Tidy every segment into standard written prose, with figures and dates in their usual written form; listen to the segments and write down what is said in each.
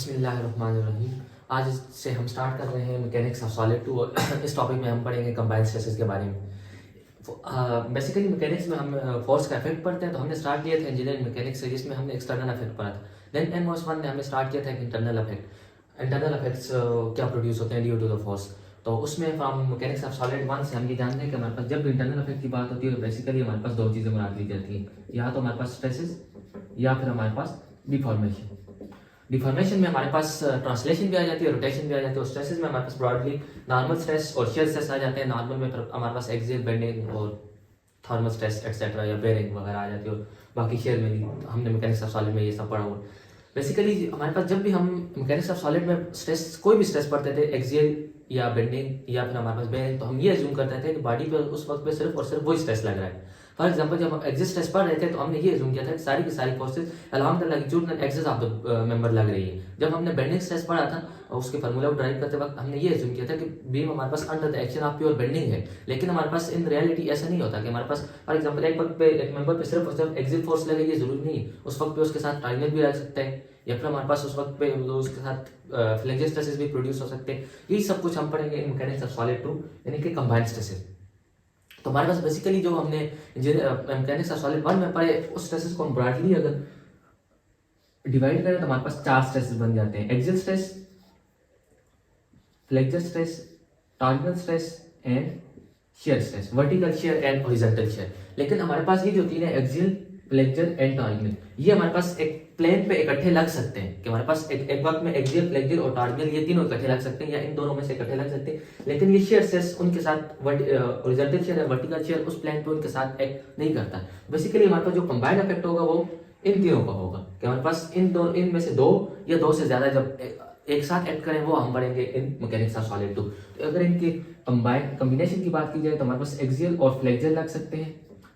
बिस्मिल्लाहिर्रहमानिर्रहीम। आज से हम स्टार्ट कर रहे हैं मैकेनिक्स ऑफ सॉलिड टू और इस टॉपिक में हम पढ़ेंगे कंबाइंड स्ट्रेसेस के बारे में। बेसिकली मैकेनिक्स में हम फोर्स का इफेक्ट पढ़ते हैं, तो हमने स्टार्ट किया था इंजीनियरिंग मैकेनिक्स से, जिसमें हमने एक्सटर्नल इफेक्ट पढ़ा था। देन एन-1 ने हमने स्टार्ट किया था एक इंटरनल इफेक्ट। इंटरनल इफेक्ट्स क्या प्रोड्यूस होते हैं ड्यू टू द फोर्स। तो उसमें फ्रॉम मैकेनिक्स ऑफ सॉलिड 1 से हम ये जानते हैं कि हमारे पास जब भी इंटरनल इफेक्ट की बात होती है तो बेसिकली हमारे पास दो चीज़ें बना दी जाती हैं, या तो हमारे पास स्ट्रेसेस या फिर हमारे पास डिफॉर्मेशन। डिफॉर्मेशन में हमारे पास ट्रांसलेशन भी आ जाती है, रोटेशन भी आ जाती है। और स्ट्रेसेस में हमारे पास ब्रॉडली नॉर्मल स्ट्रेस और शियर स्ट्रेस आ जाते हैं। नॉर्मल में फिर हमारे पास एक्सियल बेंडिंग और थर्मल स्ट्रेस एक्सेट्रा या बेरिंग वगैरह आ जाती है। और बाकी शेयर में भी हमने मैकेनिक्स ऑफ सॉलिड में ये सब पढ़ा हुआ। बेसिकली हमारे पास जब भी हम मैकेनिक्स ऑफ सॉलिड में स्ट्रेस कोई भी स्ट्रेस पढ़ते थे, एक्सियल या बेंडिंग या फिर हमारे पास बेरिंग, तो हम ये एज्यूम करते थे कि बॉडी पे उस वक्त पे सिर्फ और सिर्फ वही स्ट्रेस लग रहा है। फॉर एग्जाम्पल जब हम एक्सिस स्ट्रेस पढ़ रहे थे तो हमने ये एज्यूम किया था कि सारी की सारी forces along the longitudinal axis of the member लग रही है। जब हमने बेंडिंग स्ट्रेस पढ़ा था और उसके फार्मूला को ड्राइव करते वक्त हमने ये एज्यूम किया था कि बीम हमारे पास under the action of pure bending है। लेकिन हमारे पास इन रियलिटी ऐसा नहीं होता कि हमारे पास फॉर एग्जाम्पल एक वक्त पे एक मेंबर पे सिर्फ और सिर्फ एक्सिल फोर्स लगेगी, जरूरी नहीं है। उस वक्त पे उसके साथ टाइनल भी रह सकता है, या फिर हमारे पास उस वक्त पे उसके साथ फ्लेक्सर स्ट्रेसेस भी प्रोड्यूस हो सकते हैं। ये सब कुछ हम पढ़ेंगे इन मैकेनिक्स ऑफ सॉलिड 2 यानी कि कंबाइंड स्ट्रेसेस। तो हमारे पास बेसिकली जो हमने मैकेनिक्स ऑफ सॉलिड 1 में पढ़े उस स्ट्रेसेस को हम ब्रॉडली अगर डिवाइड करें तो हमारे पास 4 स्ट्रेसेस बन जाते हैं: axial stress, flexor stress, torsional stress and shear stress, vertical shear and horizontal shear. लेकिन हमारे पास ये जो तीन है एक्सियल, फ्लेक्सर एंड टॉर्जनल, ये हमारे पास एक प्लेन पे इकट्ठे लग सकते हैं कि हमारे पास एक वक्त में एक्सियल, फ्लेक्सर और टॉर्जनल ये तीनों इकट्ठे लग सकते हैं, या इन दोनों में से इकट्ठे लग सकते हैं। लेकिन ये शियर स्ट्रेस उनके साथ हॉरिजॉन्टल शियर है, वर्टिकल शियर उस प्लेन पे उनके साथ एक्ट नहीं करता। बेसिकली हमारे पास जो कंबाइंड इफेक्ट होगा वो इन तीनों का होगा कि हमारे पास इनमें से दो या दो से ज्यादा जब एक साथ ऐड करें वो हम पढ़ेंगे इन मैकेनिक्स ऑफ सॉलिड 2। तो अगर इनकी कॉम्बिनेशन की बात की जाए तो हमारे पास एक्सियल और फ्लेक्सर लग सकते हैं,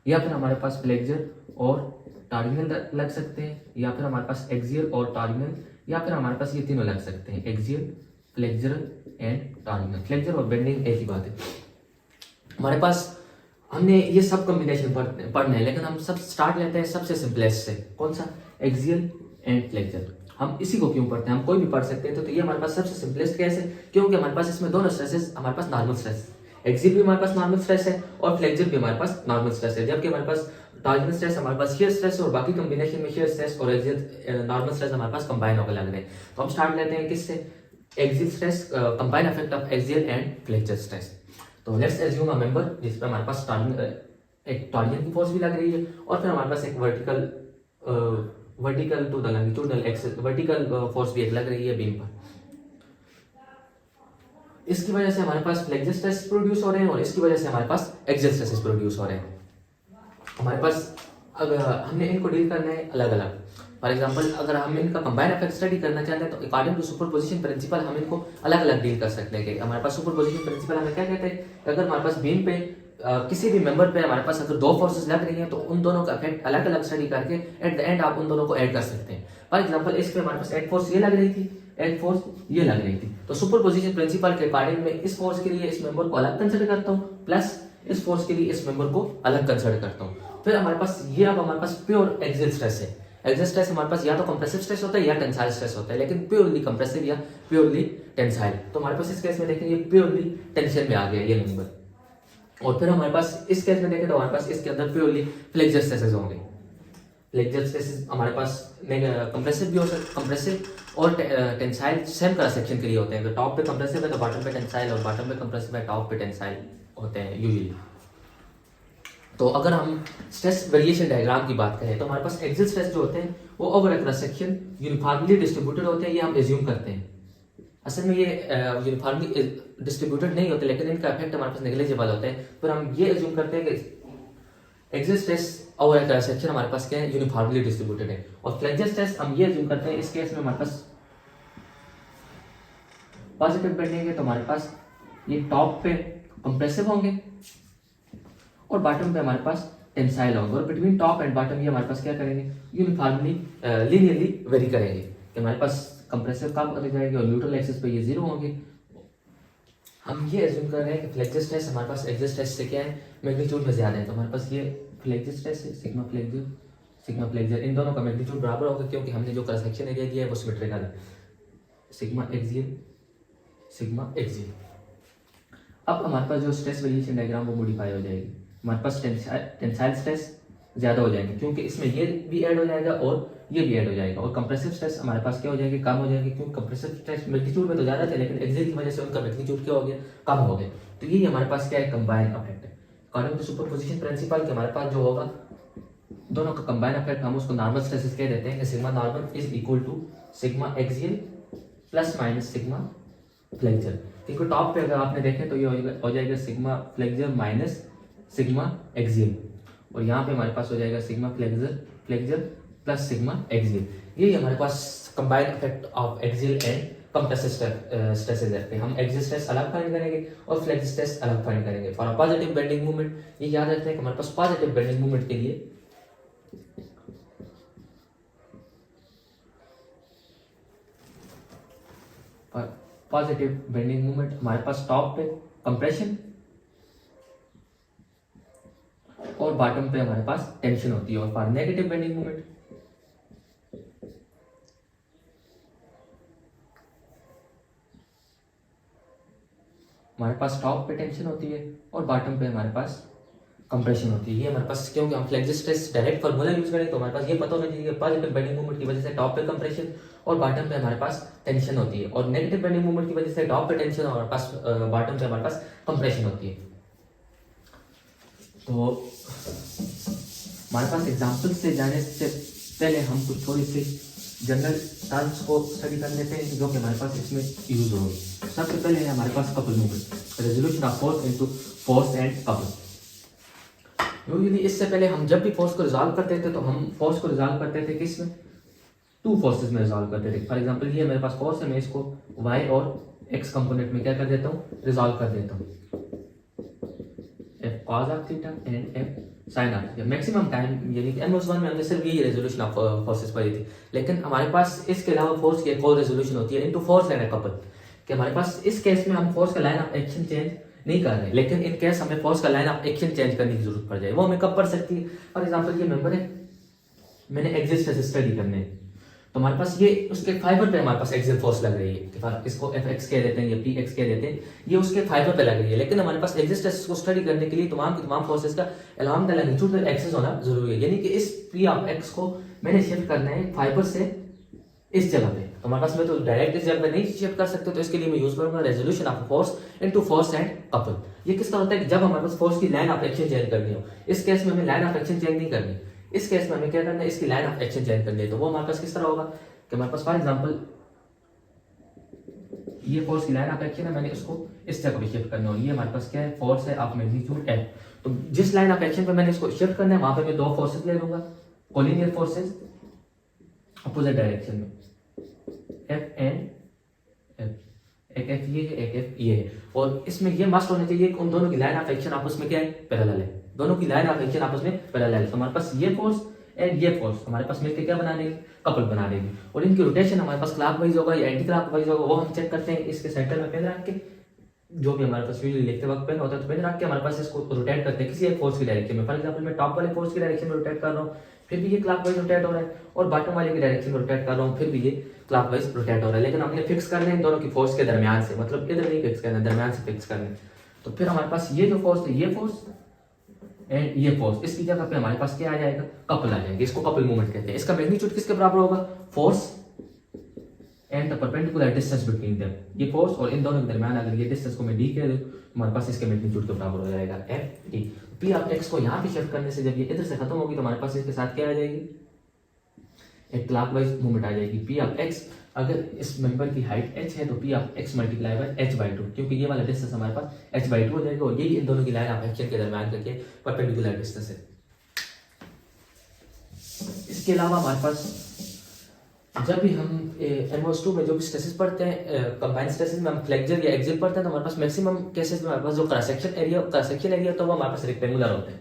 या फिर हमारे पास फ्लेक्सर और टॉर्जनल लग सकते हैं, या फिर हमारे पास एक्सियल और टॉर्जनल, या फिर हमारे पास ये तीनों लग सकते हैं, axial, flexor and torsional. Flexor और बेंडिंग एक ही बात है। हमारे पास हमने ये सब कॉम्बिनेशन पढ़ने हैं, लेकिन हम सब स्टार्ट लेते हैं सबसे सिंपलेस्ट से। कौन सा? Axial and flexor. हम इसी को क्यों पढ़ते हैं? हम कोई भी पढ़ सकते हैं। तो ये हमारे पास सबसे सिंपलेस्ट केस है, क्योंकि हमारे पास इसमें दोनों स्ट्रेसेस हमारे पास नॉर्मल स्ट्रेस, एक्सियल भी हमारे पास नॉर्मल स्ट्रेस है और फ्लेक्सर भी हमारे पास नॉर्मल स्ट्रेस है। जबकि हमारे पास टॉर्जनल स्ट्रेस हमारे पास शियर स्ट्रेस और बाकी कॉम्बिनेशन में शियर स्ट्रेस और एक्सियल नॉर्मल स्ट्रेस हमारे पास कंबाइन होकर लग रहे हैं। तो हम स्टार्ट लेते हैं किससे? Axial stress, combine effect of axial and flexor stress. तो लेट्स एज्यूम अ मेंबर जिस पर हमारे पास एक टॉर्जन की फोर्स भी लग रही है और फिर हमारे पास एक vertical to the longitudinal axis vertical force भी एक लग रही है बीम पर। इसकी वजह से हमारे पास फ्लेक्सर स्ट्रेस प्रोड्यूस हो रहे हैं और इसकी वजह से हमारे पास एक्सियल स्ट्रेसेस प्रोड्यूस हो रहे हैं। हमारे पास अगर हमने इनको डील करना है अलग अलग। फॉर एग्जांपल अगर हम इनका कंबाइंड इफेक्ट स्टडी करना चाहते हैं तो अकॉर्डिंग टू सुपरपोजिशन प्रिंसिपल हम इनको अलग अलग डील कर सकते हैं। कि हमारे पास सुपरपोजिशन प्रिंसिपल हमें क्या कहते हैं? अगर हमारे पास बीम पे किसी भी मेंबर पे हमारे पास अगर दो फोर्सेस लग रही हैं तो उन दोनों का इफेक्ट अलग अलग स्टडी करके एट द एंड आप उन दोनों को ऐड कर सकते हैं। फॉर एग्जांपल इस पे हमारे पास एड फोर्स ये लग रही थी, एड फोर्स ये लग रही थी, तो सुपरपोजिशन प्रिंसिपल के अकॉर्डिंग में इस फोर्स के लिए इस मेंबर को अलग कंसिडर करता हूँ, प्लस इस फोर्स के लिए इस मेंबर को अलग कंसिडर करता हूँ। फिर हमारे पास ये अब हमारे पास प्योर एक्सियल स्ट्रेस है। एक्सियल स्ट्रेस हमारे पास या तो कंप्रेसिव स्ट्रेस होता है या टेंसाइल स्ट्रेस होता है, लेकिन प्योरली कंप्रेसिव या प्योरली टेंसाइल। तो हमारे पास इस केस में देखें ये प्योरली टेंशन में आ गया ये मेंबर। और फिर हमारे पास इस केस में देखें तो हमारे पास इसके अंदर प्योरली फ्लेक्सर स्ट्रेसेस होंगे। फ्लेक्सर स्ट्रेसेस हमारे पास कंप्रेसिव भी हो सकते, कंप्रेसिव और टेंसाइल सेम क्रॉस सेक्शन के लिए होते हैं। अगर टॉप पे कंप्रेसिव है तो बॉटम पे टेंसाइल, और बॉटम पे कंप्रेसिव है टॉप पे टेंसाइल होते हैं यूजुअली। तो अगर हम स्ट्रेस वेरिएशन डायग्राम की बात करें तो हमारे पास एक्सियल स्ट्रेस जो होते हैं वो over cross section uniformly distributed होते हैं, ये हम एज्यूम करते हैं। असल में ये यूनिफॉर्मली डिस्ट्रीब्यूटेड नहीं होते, लेकिन इनका इफेक्ट हमारे पास नेग्लिजिबल होता है। फिर हम ये एज्यूम करते हैं कि axial stress over cross section हमारे पास क्या है? यूनिफॉर्मली डिस्ट्रीब्यूटेड है। और फ्लेक्सर स्ट्रेस हम ये एज्यूम करते हैं इस केस में हमारे पास पॉजिटिव बेंडिंग है तो हमारे पास ये टॉप पे कंप्रेसिव होंगे और बॉटम पे हमारे पास टेंसाइल होंगे, और बिटवीन टॉप एंड बॉटम ये हमारे पास क्या करेंगे? यूनिफॉर्मली लीनियरली वेरी करेंगे कि हमारे पास कंप्रेसिव कम होते जाएंगे और न्यूट्रल एक्सिस पे ये जीरो होंगे। हम ये एज्यूम कर रहे हैं कि फ्लेक्सर स्ट्रेस हमारे पास एक्सियल स्ट्रेस से क्या है? मैग्नीट्यूड में ज्यादा है। तो हमारे पास ये फ्लेक्सर स्ट्रेस है, सिग्मा फ्लेक्सर, इन दोनों का मैग्नीट्यूड बराबर होगा क्योंकि हमने जो क्रॉस सेक्शन एरिया दिया है वो सिमेट्रिकल है। Sigma axial, sigma axial. अब हमारे पास जो स्ट्रेस वेरिएशन डायग्राम वो मॉडिफाई हो जाएगी। हमारे पास टेंसाइल स्ट्रेस ज़्यादा हो जाएंगे क्योंकि इसमें ये भी ऐड हो जाएगा और ये भी ऐड हो जाएगा, और कंप्रेसिव स्ट्रेस हमारे पास क्या हो जाएगी, कम हो जाएगी, क्योंकि कंप्रेसिव स्ट्रेस मैग्नीट्यूड में तो ज़्यादा थे लेकिन एक्सियल की वजह से उनका मैग्नीट्यूड क्या हो गया, कम हो गया। तो ये हमारे पास क्या है, कंबाइन इफेक्ट है। अकॉर्डिंग टू सुपरपोजिशन प्रिंसिपल के हमारे पास जो होगा दोनों का कंबाइन इफेक्ट, हम उसको नॉर्मल स्ट्रेसेस कह देते हैं कि sigma normal is equal to sigma axial plus minus sigma flexure. क्योंकि टॉप पे अगर आपने देखें तो ये हो जाएगा sigma flexure minus sigma axial, और यहाँ पे हमारे पास हो जाएगा sigma flexure plus sigma axial. ये हमारे पास combined effect of axial and compressive stresses है। हम एक्सियल स्ट्रेस अलग फाइंड करेंगे और फ्लेक्सर स्ट्रेस अलग फाइंड करेंगे। For a positive bending movement ये याद रखते हैं कि हमारे पास पॉजिटिव बेंडिंग मूवमेंट के लिए हमारे पास टॉप पे कंप्रेशन और बॉटम पे हमारे पास टेंशन होती है, और फॉर नेगेटिव बेंडिंग मूवमेंट हमारे पास टॉप पे टेंशन होती है और बॉटम पे हमारे पास कंप्रेशन होती है। ये हमारे पास क्योंकि हम flexor stress direct formula use करें तो हमारे पास ये पता होना चाहिए कि पॉजिटिव बेंडिंग मूवमेंट की वजह से टॉप पे कंप्रेशन और बॉटम पे हमारे पास टेंशन होती है, और नेगेटिव बेंडिंग मूवमेंट की वजह से टॉप पे टेंशन और हमारे पास बॉटम पे हमारे पास कंप्रेशन होती है। तो हमारे पास एग्जाम्पल से जाने से पहले हम कुछ थोड़ी सी जनरल टर्म्स को स्टडी कर लेते हैं जो कि हमारे पास इसमें यूज होगी। सबसे पहले है हमारे पास couple movement, resolution of force into force and couple. Usually इससे पहले हम जब भी फोर्स को रिजॉल्व करते थे तो हम फोर्स को रिजॉल्व करते थे किस में, टू फोर्सेस में रिजॉल्व करते थे। फॉर एग्जांपल ये मेरे पास फोर्स है, मैं इसको वाई और एक्स कंपोनेंट में क्या कर देता हूँ, रिजॉल्व कर देता हूँ। F cos of theta and F sine of theta. Maximum time यानी कि NOS 1 में हमने सिर्फ यही रेजोल्यूशन ऑफ फोर्सेस पढ़ी थी, लेकिन हमारे पास इसके अलावा फोर्स की एक और रेजोल्यूशन होती है इनटू फोर्स एंड कपल। कि हमारे पास इस केस में हम फोर्स का लाइन ऑफ एक्शन चेंज नहीं कर रहे, लेकिन इन केस हमें फोर्स का लाइन ऑफ एक्शन चेंज करने की जरूरत पड़ जाए, वो हमें कब पड़ सकती है। फॉर एग्जांपल ये मेंबर है, मैंने एक्सियल स्ट्रेस स्टडी करने हैं तो हमारे पास ये उसके फाइबर पे हमारे पास एक्सियल फोर्स लग रही है, इसको Fx कह देते हैं या Px कह देते हैं, ये उसके फाइबर पे लग रही है। लेकिन हमारे पास एक्सियल स्ट्रेस को स्टडी करने के लिए तमाम की तमाम फोर्सेस का अलोंग द लैंगिट्यूडल एक्सिस होना जरूरी है, यानी कि इस P ऑफ x को मैंने शिफ्ट करना है फाइबर से इस जगह पे। तो हमारे पास में तो डायरेक्ट इस जगह पे नहीं शिफ्ट कर सकते, तो इसके लिए मैं यूज करूंगा resolution of force into force and couple. ये किसका होता है कि जब हमारे पास फोर्स की लाइन ऑफ एक्शन चेंज करनी हो, इस केस में हमें लाइन ऑफ एक्शन चेंज नहीं करनी, इस केस में हमें क्या करना है, इसकी लाइन ऑफ एक्शन चेंज करनी है। तो वो हमारे पास किस तरह होगा कि हमारे पास फॉर एग्जांपल ये फोर्स की लाइन ऑफ एक्शन है, मैंने उसको इस जगह पे शिफ्ट करना है, और ये हमारे पास क्या है, फोर्स है ऑफ मैग्नीट्यूड F। तो जिस लाइन ऑफ एक्शन पे मैंने इसको शिफ्ट करना है वहां पे मैं दो फोर्सेस ले लूंगा, कोलिनियर फोर्सेस अपोजिट डायरेक्शन में, F एंड F। एक F ये है, एक F ये है, और इसमें ये मस्ट होना चाहिए कि उन दोनों की लाइन ऑफ एक्शन आपस में क्या है, पैरेलल है। दोनों की लाइन ऑफ एक्शन आपस में पैरेलल है, तो हमारे पास ये फोर्स एंड ये फोर्स हमारे पास मिलकर क्या बना देंगे, कपल बना देंगे। और इनकी रोटेशन हमारे पास क्लॉकवाइज होगा या एंटी क्लॉकवाइज होगा, वो हम चेक करते हैं। इसके सेंटर में पेन रख के, जो भी हमारे पास यूजुअली लिखते वक्त पेन होता है तो पेन रख के हमारे पास इसको रोटेट करते हैं किसी एक फोर्स की डायरेक्शन में। फॉर एग्जांपल मैं टॉप वाले फोर्स की डायरेक्शन में रोटेट कर रहा हूँ, फिर भी ये क्लॉकवाइज रोटेट हो रहा है, और बॉटम वाले की डायरेक्शन में रोटेट कर रहा हूँ, फिर भी ये क्लॉकवाइज रोटेट हो रहा है। लेकिन हमने फिक्स करना है इन दोनों की फोर्स के दरमियान से, मतलब इधर नहीं फिक्स करना, दरमियान से फिक्स करना है। तो फिर हमारे पास ये जो फोर्स है, ये फोर्स एंड ये फोर्स, इसकी जगह पे हमारे पास क्या आ जाएगा, कपल आ जाएगा। इसको कपल मूवमेंट कहते हैं। इसका मैग्नीट्यूड किसके बराबर होगा, force and the perpendicular distance between them. ये फोर्स और इन दोनों के दरमियान अगर ये डिस्टेंस को मैं d कह दूं हमारे पास इसके मैग्नीट्यूड के बराबर हो जाएगा F d। P of x को यहाँ पे शिफ्ट करने से जब ये इधर से खत्म होगी तो हमारे पास इसके साथ क्या आ जाएगी, एक क्लॉकवाइज मूवमेंट आ जाएगी। P ऑफ x, अगर इस मेंबर की हाइट h है तो P of x multiply by h/2, क्योंकि ये वाला डिस्टेंस हमारे पास h/2 हो जाएगा, और यही इन दोनों की लाइन ऑफ एक्शन के दरमियान का परपेंडिकुलर डिस्टेंस है। इसके अलावा हमारे पास जब भी हम NOS 2 में जो भी स्ट्रेसेस पढ़ते हैं, कंबाइंड स्ट्रेसेस में हम फ्लेक्सर या एक्सियल पढ़ते हैं, तो हमारे पास मैक्सिमम केसेस में हमारे पास जो क्रॉस सेक्शन एरिया तो वो हमारे पास रेक्टेंगुलर होते हैं,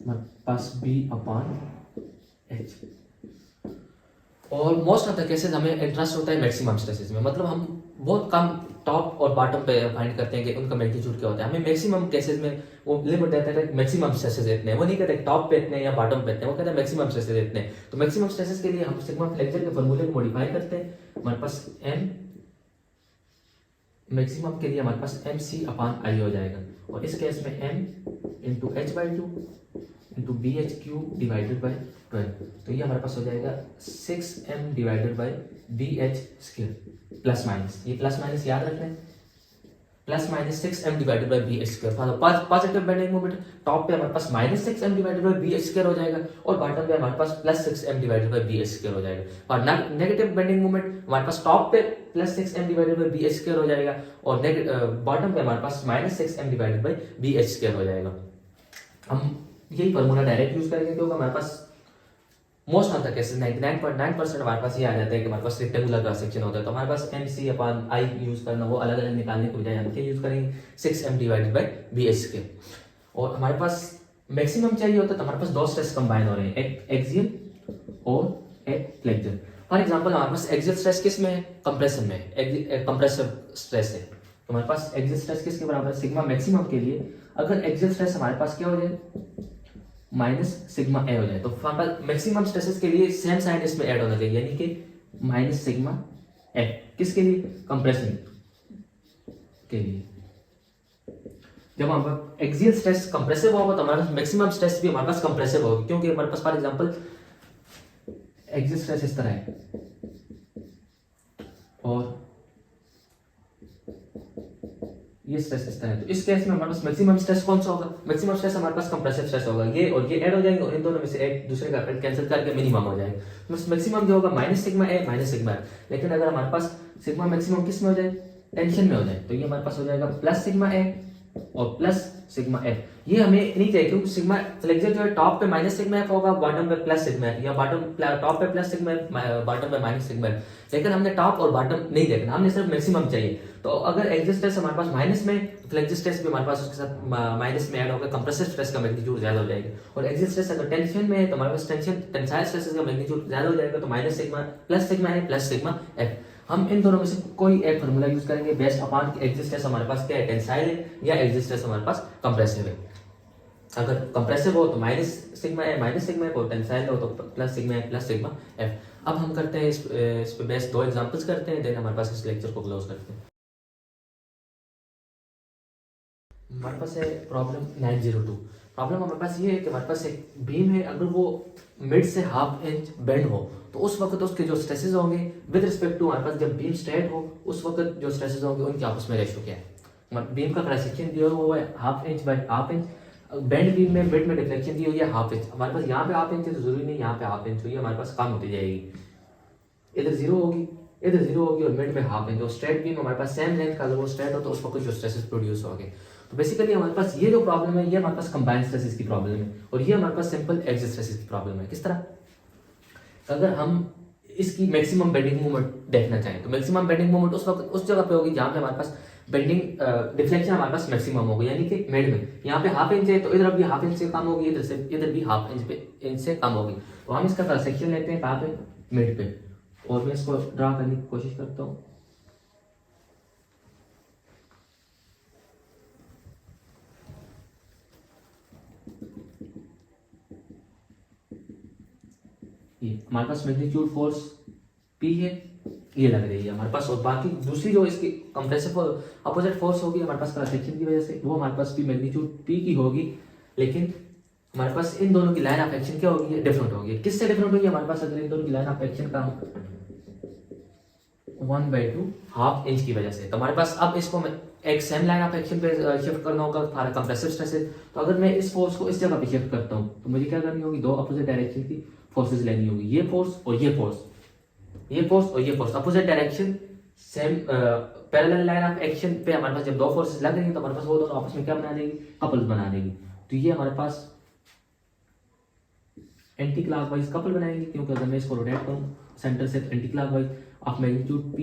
हमारे पास B/H। और मोस्ट ऑफ द केसेस हमें इंटरेस्ट होता है मैक्सिमम स्ट्रेसेस में, मतलब हम बहुत कम टॉप और बॉटम पे फाइंड करते हैं कि उनका मैग्नीट्यूड क्या होता है। हमें मैक्सिमम केसेस में वो लिमिट देता है कि मैक्सिमम स्ट्रेसेस इतने हैं, वो नहीं कहते टॉप पे इतने या बॉटम पे इतने, वो कहते हैं मैक्सिमम स्ट्रेसेस इतने हैं। तो मैक्सिमम स्ट्रेसेस के लिए हम सिग्मा फ्लेक्सर के फॉर्मूले को मॉडिफाई करते हैं। हमारे पास एम मैक्सिमम के लिए हमारे पास एम सी अपॉन आई हो जाएगा, और इस केस में M into H by two into B H cube divided by 12। तो ये हमारे पास हो जाएगा 6m divided by B H square plus minus, ये प्लस माइनस याद रख लें, plus minus 6m divided by B H square. Positive bending moment top पे हमारे पास minus 6m divided by B H square हो जाएगा, और बॉटम पे हमारे पास plus 6m divided by B H square हो जाएगा। और नेगेटिव बेंडिंग मोमेंट हमारे पास टॉप पे plus 6m divided by B H square हो जाएगा, और बॉटम पे हमारे पास minus 6m divided by B H square हो जाएगा। हम यही फॉर्मूला डायरेक्ट यूज करेंगे क्योंकि हमारे पास मोस्ट ऑफ द केसेस 99.9% हमारे पास ये आ जाता है कि हमारे पास रेक्टेंगुलर क्रॉस सेक्शन होता है। तो हमारे पास M C upon I use करना, वो अलग अलग निकालने के बजाय हम क्या यूज करेंगे 6m divided by B H के। और हमारे पास मैक्सिमम चाहिए होता है तो हमारे पास दो स्ट्रेस कंबाइन हो रहे हैं, एक एक्सियल और एक फ्लेक्सर। फॉर एग्जाम्पल हमारे पास एक्सियल स्ट्रेस किस में है, कंप्रेशन में, कंप्रेसिव स्ट्रेस है। तो हमारे पास एक्सियल स्ट्रेस किसके बराबर है, सिग्मा मैक्सिमम के लिए अगर एक्सियल स्ट्रेस हमारे पास क्या हो जाए माइनस सिग्मा ए हो जाए, तो मैक्सिमम स्ट्रेसेस के लिए सेम साइन इसमें ऐड होना चाहिए, यानी कि माइनस सिग्मा ए। किसके लिए, कंप्रेशन के लिए। जब हमारे एक्सियल स्ट्रेस कंप्रेसिव होगा तो हमारे पास मैक्सिमम स्ट्रेस भी हमारे पास कंप्रेसिव होगी, क्योंकि हमारे पास फॉर एग्जांपल एक्सियल स्ट्रेस इस तरह है और ये स्ट्रेस इस तरह है, तो इस केस में हमारे पास मैक्सिमम स्ट्रेस कौन सा होगा, मैक्सिमम स्ट्रेस हमारे पास कंप्रेसिव स्ट्रेस होगा। ये और ये ऐड हो जाएंगे और इन दोनों में से एक दूसरे का इफेक्ट कैंसिल करके मिनिमम हो जाएगा। तो मैक्सिमम जो होगा minus sigma A minus sigma ए। लेकिन अगर हमारे पास सिग्मा मैक्सिमम किस में हो जाए, टेंशन में हो जाए, तो ये हमारे पास हो जाएगा प्लस सिग्मा ए और प्लस सिग्मा एफ। ये हमें नहीं चाहिए क्योंकि सिग्मा फ्लेक्सर जो है टॉप पे माइनस सिग्मा एफ होगा, बॉटम पे प्लस सिग्मा एफ, या बॉटम टॉप पे प्लस सिग्मा एफ, बॉटम पे माइनस सिग्मा एफ। लेकिन हमने टॉप और बॉटम नहीं देखना, हमने सिर्फ मैक्सिमम चाहिए। तो अगर एक्सियल स्ट्रेस हमारे पास माइनस में, फ्लेक्सर स्ट्रेस भी हमारे पास उसके साथ माइनस में ऐड होगा, कंप्रेसिव स्ट्रेस का मैग्नीट्यूड ज्यादा हो जाएगा। और एक्सियल स्ट्रेस अगर टेंशन में है तो हमारे पास टेंसाइल स्ट्रेस का मैग्नीट्यूड ज्यादा हो जाएगा, तो माइनस सिग्मा प्लस सिग्मा है प्लस सिग्मा एफ। हम इन दोनों में से कोई एक फार्मूला यूज करेंगे बेस्ड अपॉन एक्सियल स्ट्रेस हमारे पास क्या है, टेंसाइल है, या एक्सियल स्ट्रेस हमारे पास कंप्रेसिव है। अगर कंप्रेसिव हो तो माइनस सिग्मा है माइनस सिग्मा एफ, और टेंसाइल हो तो प्लस सिग्मा है प्लस सिग्मा एफ। अब हम करते हैं इस पे बेस्ड दो एग्जांपल्स करते हैं, देन हमारे पास इस लेक्चर को क्लोज करते हैं। हमारे पास है प्रॉब्लम 902। प्रॉब्लम हमारे पास ये है कि हमारे पास एक बीम है, अगर वो मिड से हाफ इंच बेंड हो तो उस वक्त उसके जो स्ट्रेसेस होंगे विद रिस्पेक्ट टू हमारे पास जब बीम स्ट्रेट हो उस वक्त जो स्ट्रेसेस होंगे उनके आपस में रेशियो क्या है। बीम का क्रॉस सेक्शन दिया हुआ है half inch by half inch, bend beam में मिड में डिफ्लेक्शन दी हुई है हाफ इंच। हमारे पास यहाँ पे हाफ इंच है तो जरूरी नहीं यहाँ पे हाफ इंच हुई, हमारे पास कम होती जाएगी, इधर जीरो होगी इधर जीरो होगी, और मिड में हाफ इंच। और स्ट्रेट बीम हमारे पास सेम लेंथ का अगर वो स्ट्रेट हो तो उस वक्त जो स्ट्रेसेस प्रोड्यूस होंगे। तो बेसिकली हमारे पास ये जो प्रॉब्लम है ये हमारे पास कंबाइंड स्ट्रेसेस की प्रॉब्लम है, और ये हमारे पास सिंपल एक्सियल स्ट्रेसेस की प्रॉब्लम है। किस तरह, अगर हम इसकी मैक्सिमम बेंडिंग मोमेंट देखना चाहें तो मैक्सिमम बेंडिंग मोमेंट उस वक्त उस जगह पे होगी जहाँ पे हमारे पास बेंडिंग डिफ्लेक्शन हमारे पास मैक्सिमम होगी, यानी कि मिड में। यहाँ पे हाफ इंच है तो इधर भी हाफ इंच से कम होगी, इधर भी हाफ इंच से कम होगी। तो हम इसका सेक्शन लेते हैं कहाँ पे, मिड पे, और मैं इसको ड्रा करने की कोशिश करता हूँ। ये हमारे पास मैग्नीट्यूड फोर्स P है, ये लग रही है हमारे पास, और बाकी दूसरी जो इसकी कंप्रेसिव अपोजिट फोर्स होगी हमारे पास क्रॉस सेक्शन की वजह से, वो हमारे पास भी मैग्नीट्यूड P की होगी। लेकिन हमारे पास इन दोनों की लाइन ऑफ एक्शन क्या होगी, डिफरेंट होगी। किससे डिफरेंट होगी, हमारे पास अगर इन दोनों की लाइन ऑफ एक्शन का 1/2 हाफ इंच की वजह से। तो हमारे पास अब इसको मैं एक सेम लाइन ऑफ एक्शन पे शिफ्ट करना होगा फॉर कंप्रेसिव स्ट्रेसेस। तो अगर मैं इस फोर्स को इस जगह पे शिफ्ट करता हूँ तो मुझे क्या करनी होगी, दो अपोजिट डायरेक्शन की फोर्सेस लेनी होगी, ये फोर्स और ये फोर्स, ये फोर्स और ये force, opposite direction same parallel line of action पे हमारे पास जब दो फोर्सेस लग रही तो हमारे पास वो दोनों आपस में क्या बना देगी, कपल्स बना देगी। तो ये हमारे पास एंटी क्लॉकवाइज कपल बनाएंगे, क्योंकि अगर मैं इसको रोटेट करूँ सेंटर से anti clockwise of magnitude P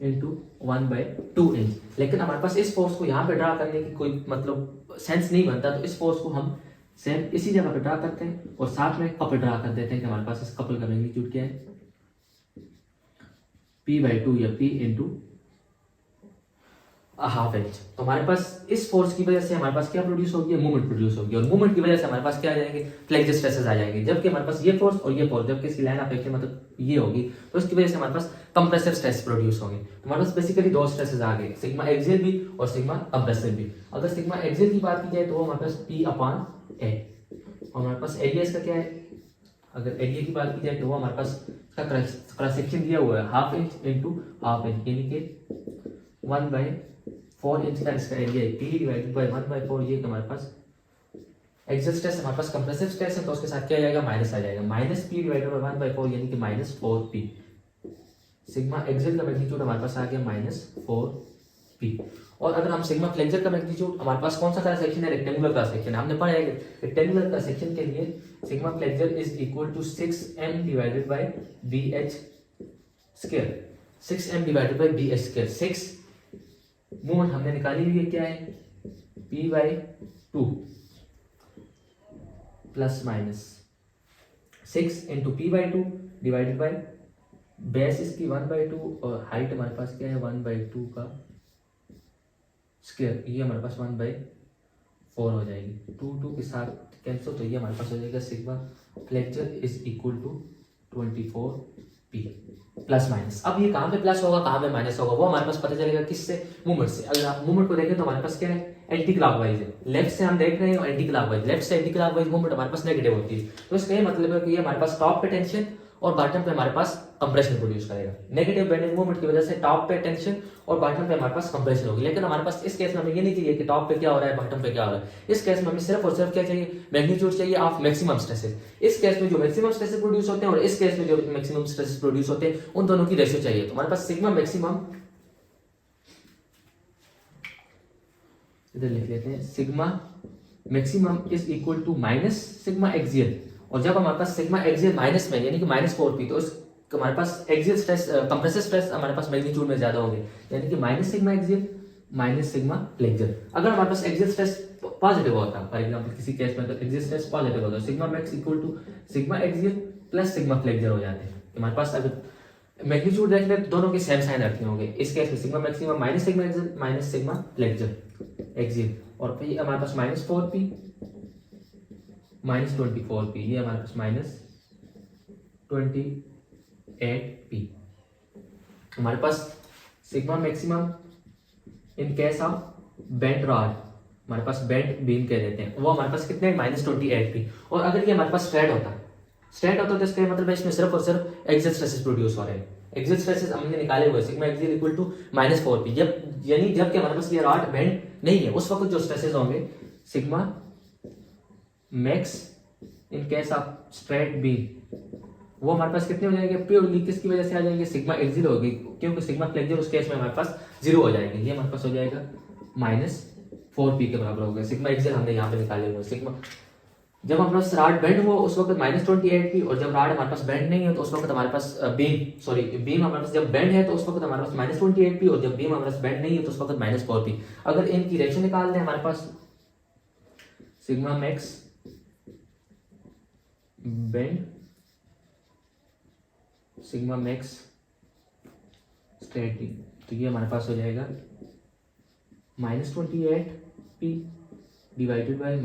into 1/2 inch. लेकिन हमारे पास इस फोर्स को यहाँ पे ड्रा करने की कोई मतलब सेंस नहीं बनता, तो इस फोर्स को हम सेम इसी जगह पे ड्रा करते हैं और साथ में कपल ड्रा कर देते हैं कि हमारे पास इस कपल का मैग्नीट्यूड क्या है, P/2 या P इंटू हाफ इंच। तो हमारे पास इस फोर्स की वजह से हमारे पास क्या प्रोड्यूस होगी, मूवमेंट प्रोड्यूस होगी, और मूवमेंट की वजह से हमारे पास क्या आ जाएंगे, फ्लेक्सर स्ट्रेसेस आ जाएंगे। जबकि हमारे पास ये फोर्स और ये फोर्स, जबकि इसकी लाइन ऑफ एक्शन मतलब ये होगी, तो इसकी वजह से हमारे पास कंप्रेसिव स्ट्रेस प्रोड्यूस होंगे। तो हमारे पास बेसिकली दो स्ट्रेसेस आ गए, सिग्मा एक्सियल भी और सिग्मा कंप्रेसिव भी। अगर सिग्मा एक्सियल की बात की जाए तो हमारे पास P अपॉन ए, और हमारे पास एरिया इसका क्या है, अगर एरिया की बात की जाए तो वो हमारे पास इसका क्रॉस सेक्शन दिया हुआ है half inch into half inch, यानी कि 1/4 इंच का इसका एरिया है, P डिवाइडेड बाय 1/4। ये हमारे पास एक्सियल स्ट्रेस हमारे पास कंप्रेसिव स्ट्रेस है, तो उसके साथ क्या आ जाएगा, माइनस आ जाएगा, माइनस P डिवाइडेड बाय 1/4, यानी कि -4P। सिग्मा एक्सियल का मैग्नीट्यूड हमारे पास आ गया -4P। और अगर हम सिग्मा फ्लेक्सर का मैग्नीट्यूड, हमारे पास कौन सा क्रॉस सेक्शन है, रेक्टेंगुलर क्रॉस सेक्शन। हमने पढ़ा है रेक्टेंगुलर क्रॉस सेक्शन के लिए sigma flexure is equal to 6m divided by bh square, 6m divided by bh square. 6 movement हमने निकाली हुई है, क्या है, p/2 plus minus 6 into p/2 divided by base इसकी 1/2 और हाइट हमारे पास क्या है 1/2 का स्क्वायर, ये हमारे पास 1/4 हो जाएगी। 2 के साथ कैंसिल, तो ये हमारे पास हो जाएगा sigma flexure is equal to 24P plus minus. अब ये कहाँ पे प्लस होगा कहाँ पे माइनस होगा वो हमारे पास पता चलेगा किससे, मूवमेंट से। अगर आप मूवमेंट को देखें तो हमारे पास क्या है, एंटी क्लॉकवाइज है, लेफ्ट से हम देख रहे हैं एंटी क्लॉकवाइज, लेफ्ट से एंटी क्लॉकवाइज मूवमेंट हमारे पास नेगेटिव होती है। तो इसका ये मतलब है कि ये हमारे पास टॉप पे टेंशन और बॉटम पे हमारे पास कंप्रेशन प्रोड्यूस करेगा। नेगेटिव बेंडिंग मूवमेंट की वजह से टॉप पे टेंशन और बॉटम पे हमारे पास कंप्रेशन होगी। लेकिन हमारे पास इस केस में हमें ये नहीं चाहिए कि टॉप पे क्या हो रहा है बॉटम पे क्या हो रहा है, इस केस में हमें सिर्फ और सिर्फ क्या चाहिए, मैग्नीट्यूड चाहिए ऑफ मैक्सिमम स्ट्रेसेस। इस केस में जो मैक्सिमम स्ट्रेसेस प्रोड्यूस होते हैं और इस केस में जो मैक्सिमम स्ट्रेसेस प्रोड्यूस होते हैं उन दोनों की रेशियो चाहिए। तो हमारे पास सिग्मा मैक्सिमम, इधर लिख लेते हैं, sigma maximum is equal to minus sigma axial. और जब हमारे पास सिग्मा एक्सियल माइनस में यानी कि -4P, तो हमारे पास एक्सियल स्ट्रेस कंप्रेसिव स्ट्रेस हमारे पास मैग्नीट्यूड में ज्यादा होंगे, यानी कि minus sigma axial minus sigma flexor. अगर हमारे पास एक्सियल स्ट्रेस पॉजिटिव होता है, फॉर एग्जांपल किसी केस में तो एक्सियल स्ट्रेस पॉजिटिव होता है, sigma max equal to sigma axial plus sigma flexure हो जाते हैं। हमारे पास अगर मैग्नीट्यूड देख ले तो दोनों के सेम साइन रखने होंगे। इस केस में sigma maximum minus sigma axial minus sigma flexor axial, और फिर हमारे पास -4P -24P, ये हमारे पास -28P। हमारे पास sigma maximum in case of bent rod, हमारे पास बेंट बीम कह देते हैं, वो हमारे पास कितने -28P। और अगर ये हमारे पास स्ट्रेट होता तो इसका मतलब है इसमें सिर्फ और सिर्फ एक्सियल स्ट्रेसेस प्रोड्यूस हो रहे हैं। एक्सियल स्ट्रेसेस हमने निकाले हुए, sigma axial equal to -4P। जबकि हमारे पास ये रॉड बेंड नहीं है, उस वक्त जो स्ट्रेसेस होंगे sigma max in case of straight beam, वो हमारे पास कितने हो जाएंगे, प्योरली किसकी वजह से आ जाएंगे, सिग्मा एक्सियल होगी, क्योंकि सिग्मा फ्लेक्सर उस केस में हमारे पास 0 हो जाएंगे। ये हमारे पास हो जाएगा -4P के बराबर हो गया। सिग्मा एक्सियल हमने यहाँ पे निकाले हुए, सिग्मा जब हमारे पास रॉड बेंड हो उस वक्त -28P, और जब रॉड हमारे पास बेंड नहीं है तो उस वक्त हमारे पास बीम हमारे पास जब बेंड है तो उस वक्त हमारे पास -28P, और जब बीम हमारे पास बेंड नहीं है तो उस वक्त -4P। अगर इनकी रेशियो निकाल दें हमारे पास sigma max bend sigma max straighting, तो ये हमारे पास हो जाएगा -28P डिवाइडेड बाय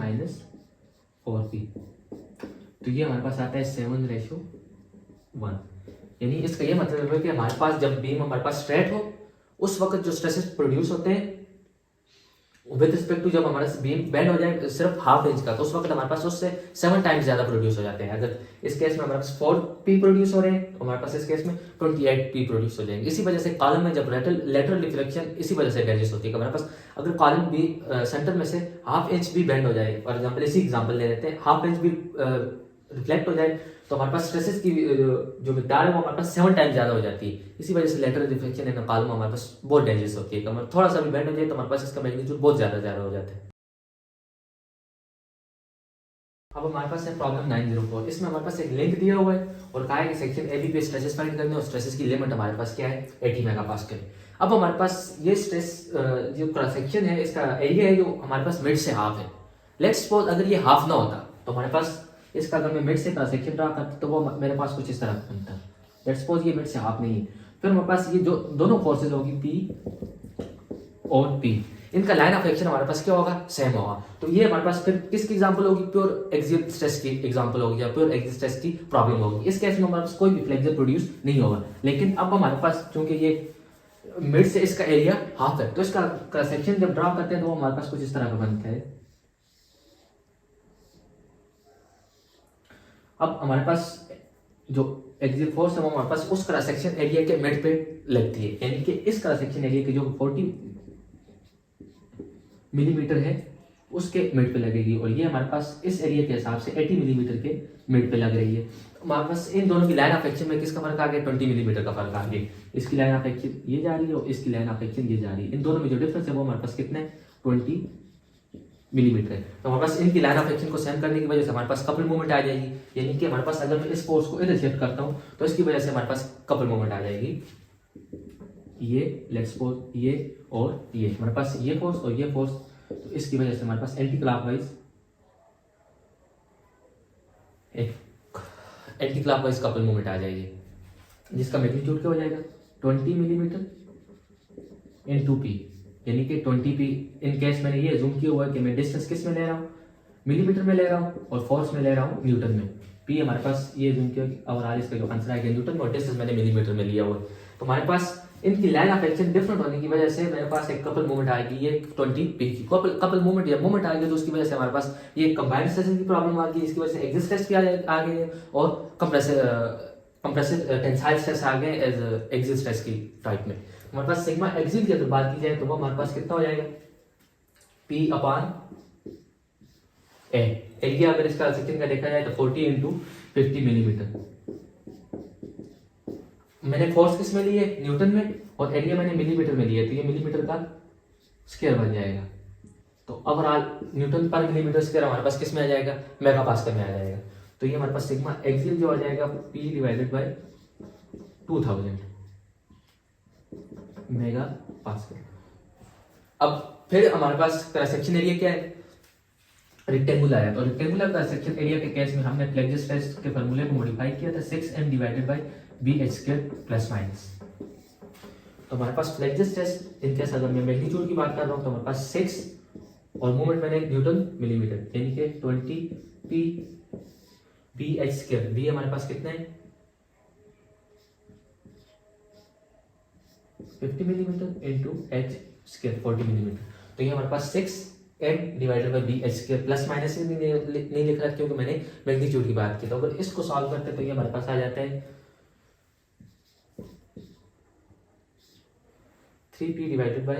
-4P, तो ये हमारे पास आता है 7:1। यानी इसका ये मतलब है कि हमारे पास जब बीम हमारे पास स्ट्रेट हो उस वक्त जो स्ट्रेसेस प्रोड्यूस होते हैं विद रिस्पेक्ट टू जब हमारा बीम बेंड हो जाए सिर्फ हाफ इंच का, तो उस वक्त हमारे पास उससे 7 टाइम्स ज्यादा प्रोड्यूस हो जाते हैं। अगर इस केस में हमारे पास 4P प्रोड्यूस हो रहे हैं तो हमारे पास इस केस में 28P प्रोड्यूस हो जाएंगे। इसी वजह से कॉलम में जब लेटरल डिफ्लेक्शन इसी वजह से डाइजेस्ट होती है। हमारे पास अगर कॉलम भी सेंटर में से हाफ इंच भी बेंड हो जाए, फॉर एग्जाम्पल इसी एग्जाम्पल ले लेते हैं, हाफ इंच भी रिफ्लेक्ट हो जाए तो हमारे पास स्ट्रेसेस की जो मिकदार है वो हमारे पास 7 टाइम्स ज्यादा हो जाती है। इसी वजह से लेटरल डिफ्लेक्शन इन कॉलम हमारे पास बहुत डेंजरस होती है। अगर थोड़ा सा भी बेंड हो जाए तो हमारे पास इसका मैग्नीट्यूड बहुत ज्यादा हो जाता है। अब हमारे पास है प्रॉब्लम 904। इसमें हमारे पास एक लिंक दिया हुआ है और कहा है कि सेक्शन AB पे स्ट्रेसेस फाइंड करने और स्ट्रेसेस की लिमिट हमारे पास क्या है 80 मेगापास्कल। अब हमारे पास ये स्ट्रेस जो क्रॉस सेक्शन है इसका एरिया है जो हमारे पास मिड से हाफ है। लेट्स सपोज अगर ये हाफ ना होता तो हमारे पास इसका अगर मैं मिड से क्रॉस सेक्शन ड्रा करता तो वो मेरे पास कुछ इस तरह बनता। लेट्स सपोज ये मिड से हाफ नहीं है, फिर हमारे पास ये जो दोनों फोर्सेज होगी P और P, इनका लाइन ऑफ एक्शन हमारे पास क्या होगा, सेम होगा। तो ये हमारे पास फिर किसकी एग्जांपल होगी, प्योर एक्सियल स्ट्रेस की एग्जांपल होगी या प्योर एक्सियल स्ट्रेस की प्रॉब्लम होगी। इस केस में हमारे पास कोई भी फ्लेक्सर प्रोड्यूस नहीं होगा। लेकिन अब हमारे पास चूंकि ये मिड से इसका एरिया हाफ है, तो इसका सेक्शन जब ड्रॉ करते हैं तो वो हमारे पास कुछ इस तरह का बनता है। अब हमारे पास जो एक्सियल फोर्स है वो हमारे पास उस क्रॉस सेक्शन एरिया के मिड पे लगती है, यानी कि इस क्रॉस सेक्शन एरिया के जो 40 मिलीमीटर है उसके मिड पे लगेगी, और ये हमारे पास इस एरिया के हिसाब से 80 मिलीमीटर के मिड पे लग रही है। तो हमारे पास इन दोनों की लाइन ऑफ एक्शन में किसका फर्क आ गया, 20 मिलीमीटर का फर्क आ गया। इसकी लाइन ऑफ एक्शन ये जा रही है और इसकी लाइन ऑफ एक्शन ये जा रही है। इन दोनों में जो डिफरेंस है वो हमारे पास कितना है, 20 मिलीमीटर है। तो हमारे पास इनकी लाइन ऑफ एक्शन को सेम करने की वजह से हमारे पास कपल मूवमेंट आ जाएगी, यानी कि हमारे पास अगर मैं इस फोर्स को इधर शिफ्ट करता हूँ तो इसकी वजह से हमारे पास कपल मूवमेंट आ जाएगी। ये लेट्स सपोज ये और ये हमारे पास ये फोर्स और ये फोर्स, तो इसकी वजह से हमारे पास एंटी क्लॉकवाइज कपल मूवमेंट आ जाएगी, जिसका मैग्नीट्यूड क्या हो जाएगा, 20 मिलीमीटर इनटू P, यानी कि 20 P। इन केस मैंने ये जूम किया हुआ है कि मैं डिस्टेंस किस में ले रहा हूँ, मिलीमीटर में ले रहा हूँ, और फोर्स में ले रहा हूँ न्यूटन में। P हमारे पास ये जूम किया और इसका जो आंसर आएगा न्यूटन में, और डिस्टेंस मैंने मिलीमीटर में लिया हुआ है। तो हमारे पास इनकी लाइन ऑफ एक्शन डिफरेंट होने की वजह से मेरे पास एक कपल मूवमेंट आएगी, ये 20 P की कपल मूवमेंट या मूवमेंट आएगी, तो उसकी वजह से हमारे पास ये कंबाइंड स्ट्रेस की प्रॉब्लम आ गई, इसकी वजह से एक्सियल स्ट्रेस भी आ गई है, और कंप्रेसिव टेंसाइल स्ट्रेस आ गए एज एक्सियल स्ट्रेस की टाइप में। हमारे पास सिग्मा एक्सियल की अगर बात की जाए तो वो हमारे पास कितना हो जाएगा, P अपॉन A। एरिया अगर इसका सेक्शन का देखा जाए तो 40 इंटू 50 मिलीमीटर। मैंने फोर्स किस में ली है, न्यूटन में, और एरिया मैंने मिलीमीटर में लिया है, तो ये मिलीमीटर का स्क्वायर बन जाएगा। तो ओवरऑल न्यूटन पर मिलीमीटर स्क्वायर हमारे पास किस में आ जाएगा, मेगा पास्कल में आ जाएगा। तो ये हमारे पास सिग्मा एक्सियल जो आ जाएगा P divided by 2000 mega pascal. अब फिर हमारे पास क्रॉस सेक्शन एरिया क्या है, रेक्टेंगुलर है। तो रेक्टेंगुलर क्रॉस सेक्शन एरिया के केस में हमने फ्लेक्सर स्ट्रेस के फॉर्मूले को मॉडिफाई किया था, 6m divided bye bh² plus minus. तो हमारे पास फ्लेक्सर स्ट्रेस इन केस अगर मैं मैग्नीट्यूड की बात कर रहा हूँ तो हमारे पास 6 और मूवमेंट मैंने न्यूटन मिलीमीटर, यानी कि 20 P bh²। b हमारे पास कितना है, 50 मिलीमीटर इंटू h² 40 मिलीमीटर। तो ये हमारे पास 6m divided bye bh² plus minus नहीं लिख रहा क्योंकि मैंने मैग्नीट्यूड की बात की। तो अगर इसको सॉल्व करते तो ये हमारे पास आ जाता है 3p डिवाइडेड बाय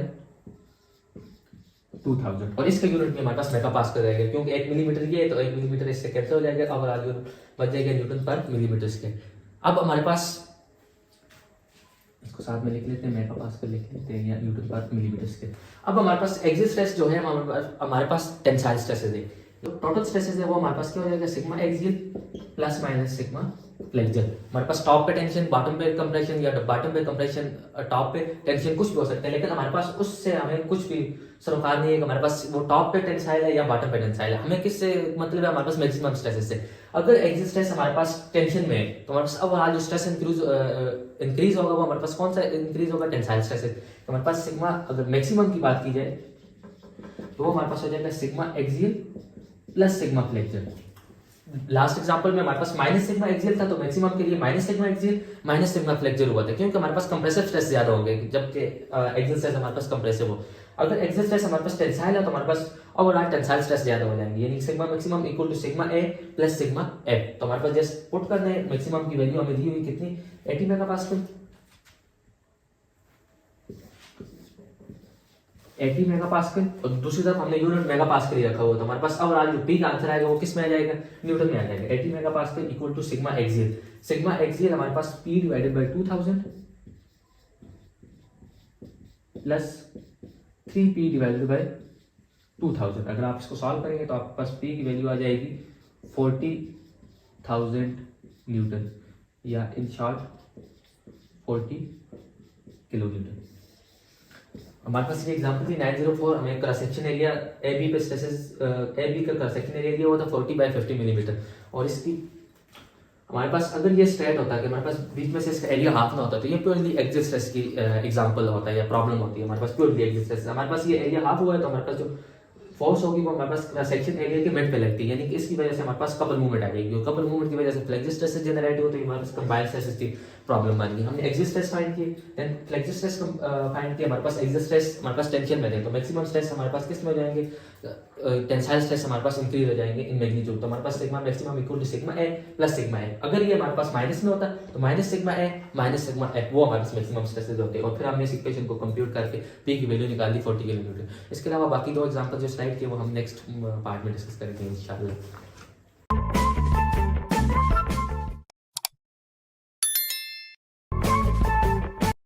2000, और इसका यूनिट में हमारे पास मेगा पास्कल रहेगा, क्योंकि 1 मिलीमीटर ये है तो 1 मिलीमीटर इससे कैंसिल हो जाएगा, और आगे बच जाएगा न्यूटन पर मिलीमीटर स्क्वायर। अब हमारे पास इसको साथ में लिख लेते हैं, मेगा पास्कल लिख लेते हैं या न्यूटन पर मिलीमीटर स्क्वायर। अब हमारे पास एक्सियल स्ट्रेस जो है हमारे पास टेंसाइल स्ट्रेसेस है, तो टोटल स्ट्रेसेस है वो हमारे पास क्या हो जाएगा, sigma axial plus minus sigma flexor. हमारे पास टॉप पे टेंशन, बॉटम पे कंप्रेशन, या बॉटम पे कंप्रेशन, टॉप पे टेंशन, कुछ भी हो सकता है, लेकिन हमारे पास उससे हमें कुछ भी सरोकार नहीं है कि हमारे पास वो टॉप पे टेंसाइल है या बॉटम पे टेंसाइल है। हमें किससे मतलब है, हमारे पास मैक्सिमम स्ट्रेस से। अगर एक्सियल स्ट्रेस हमारे पास टेंशन में है तो हमारे पास अब आज जो स्ट्रेस इंक्रीज होगा वो हमारे पास कौन सा इंक्रीज होगा, टेंसाइल स्ट्रेस है। तो हमारे पास सिग्मा अगर मैक्सिमम की बात की जाए तो वो हमारे पास हो जाएगा sigma axial plus sigma flexor. Last example में हमारे पास माइनस सिग्मा एक्सियल था, तो मैक्सिमम के लिए minus sigma axial minus sigma flexor हुआ था, क्योंकि हमारे पास कंप्रेसिव स्ट्रेस ज्यादा हो गए, जबकि एक्सियल स्ट्रेस हमारे पास कंप्रेसिव हो। अगर एक्सियल स्ट्रेस हमारे पास टेंसाइल है तो हमारे पास ओवरऑल टेंसाइल स्ट्रेस ज्यादा हो जाएंगे, यानी sigma maximum equal to sigma A plus sigma F. तो हमारे पास जस्ट पुट करना है, मैक्सिमम की वैल्यू हमें दी हुई कितनी, 80 मेगापास्कल, 80 मेगापास्कल, और दूसरी तरफ हमने यूनिट मेगापास्कल ही रखा हुआ, तो हमारे पास ओवरऑल जो पी का आंसर आएगा वो किस में आ जाएगा, न्यूटन में आ जाएगा। 80 megapascal equal to sigma axial. Sigma axial हमारे पास पी डिवाइडेड बाय 2000 प्लस 3p डिवाइडेड बाय 2000। अगर आप इसको सॉल्व करेंगे तो आपके पास p की वैल्यू आ जाएगी 40,000 न्यूटन, या इन शॉर्ट 40 किलो न्यूटन। हमारे पास ये एग्जांपल थी 904, हमें क्रॉस सेक्शन एरिया AB पे स्ट्रेसेस AB का क्रॉस सेक्शन एरिया दिया हुआ था 40 बाय 50 मिलीमीटर, और इसकी हमारे पास अगर ये स्ट्रेट होता है कि हमारे पास बीच में से इसका एरिया हाफ ना होता तो ये प्योरली एक्सिट स्ट्रेस की एग्जांपल होता है या प्रॉब्लम होती है। हमारे पास प्योरली एक्सिट स्ट्रेस, हमारे पास ये एरिया हाफ हुआ है तो हमारे पास जो फोर्स होगी वो हमारे पास सेक्शन एरिया के मिड पे लगती है, यानी कि इसकी वजह से हमारे पास कपल मूवमेंट आ जाएगी और कपल मूवमेंट की वजह से फ्लेक्सिस स्ट्रेस जनरेट हो तो हमारे पास कंबाइंड स्ट्रेस की प्रॉब्लम बन गई। हमने एक्सिट स्ट्रेस फाइंड की, देन फ्लेक्सिस स्ट्रेस फाइंड किया, हमारे पास एक्सिट स्ट्रेस हमारे पास टेंशन में है तो मैक्सिमम स्ट्रेस हमारे पास किस में हो जाएंगे, टेंसाइल स्ट्रेस हमारे पास इंक्रीज हो जाएंगे इन मैग्नीट्यूड, तो हमारे पास sigma maximum equal to sigma A plus sigma A. अगर ये हमारे पास माइनस में होता तो minus sigma A minus sigma A वो हमारे पास मैक्सिमम स्ट्रेसेस होते हैं और फिर हमने इस इक्वेशन को कंप्यूट करके पी की वैल्यू निकाल दी 40 किलोमीटर। इसके अलावा बाकी दो एग्जांपल जो स्लाइड किए वो हम नेक्स्ट पार्ट में डिस्कस करेंगे इंशाल्लाह।